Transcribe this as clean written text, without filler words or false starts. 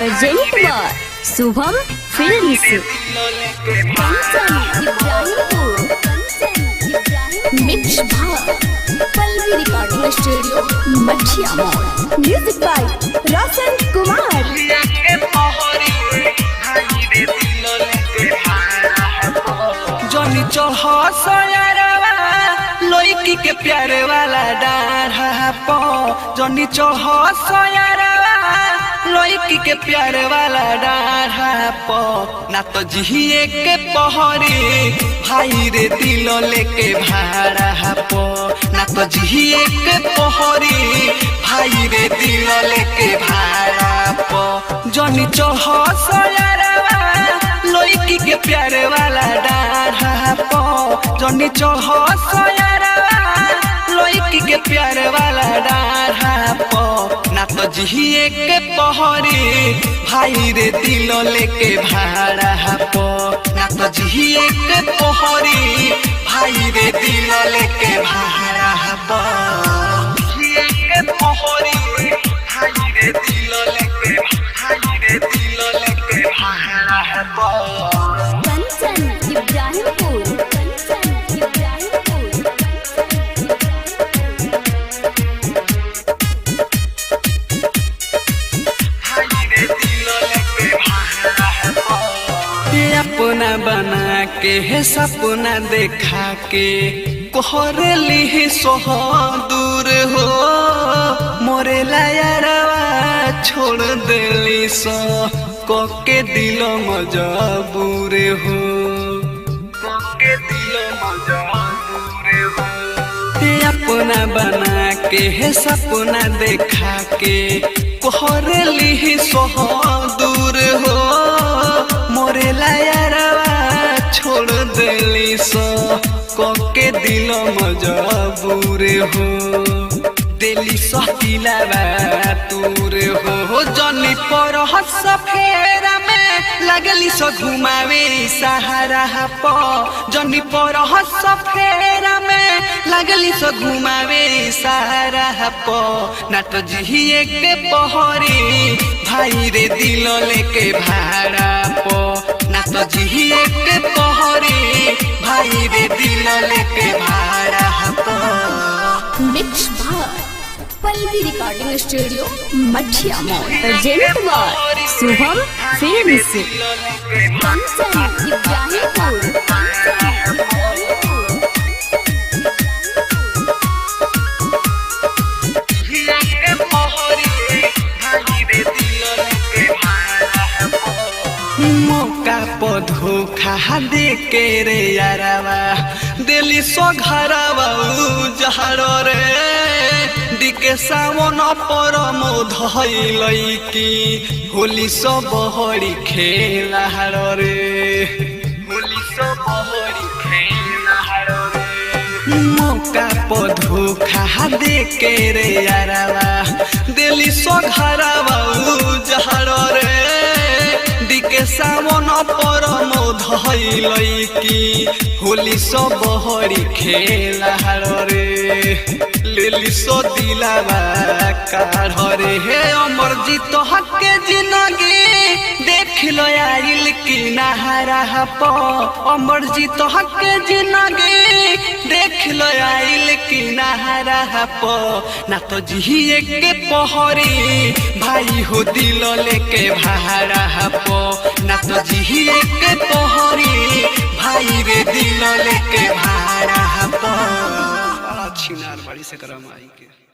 Urgent बार Shubham films mix भाग Pallavi recording studio मठिया mall. Music by Roshan Kumar. जनी चढ़ लड़की के प्यारे वाला डाढ़ा पो जनी चढ़ लड़की के प्यारे वाला डाढ़ा पो ना तो जिए के पहरी भाई रे दिल लेके भाड़ा पो ना तो जिए के पहरी भाई रे दिल लेके भाड़ा पो जनी चढ़ लड़की के प्यारे वाला डाढ़ा पो जनी चढ़ लड़की के प्यारे वाला डाढ़ा पो ना तो जिए के पहरी भाई रे दिल लेके भाड़ा पो ना तो जिए के पहरी भाई रे दिल लेके भाड़ा पो जिए के पहरी भाई रे दिल लेके भाड़ा पो। कंचन इब्राहिमपुर अपना बना के है सपना देखा के कोहर ली सोह दूर हो मोरे लायारवा छोड़ देली सो कोके दिल मजबूर हो कोके दिल मजबूर हो अपना बना के है सपना देखा के कोहर ली सोह दूर हो मोरे लायारवा छोड़ देली सो कोके दिल मजबूर हो दिली सतीलावा तूर हो जनी पर सफेरा में लगली सो घुमावे सहारा पो जनी पर सफेरा में लगली सो घुमावे सहारा पो ना तो जिए के पहरी भाई रे दिल लेके भाड़ा पो ना तो जिए के पहरी भाई रे दिल लेके भाड़ा पो। मिक्स भाग पल्लवी रिकॉर्डिंग स्टूडियो मठिया मॉल। अर्जेंट बार शुभम फिल्म्स कंचन इब्राहिमपुर मौका पर धोखा दे के रे यारवा दिली सो घरवा उजहर रे दिके सावन पर मोधई की होली सो बहरी खेला रे होली सो बहरी खेला रे मौका पर धोखा दे के रे यारवा दिली सो घरवा उजहर रे दिके सावन पर मोधई की होली सो बहरी खेला रे लेली सो दिलावा काढ़ रे हे अमर जीत हके जिंदगी देख लो आइल की नहारा पो अमर जीत हके जिंदगी देख लो आइल की नहारा पो ना तो जिए के पहरी भाई हो दिल लेके भाड़ा पो ना तो जिए के पहरी भाई रे दिल लेके भाड़ा पो। छिनार बाड़ी से करम आई के।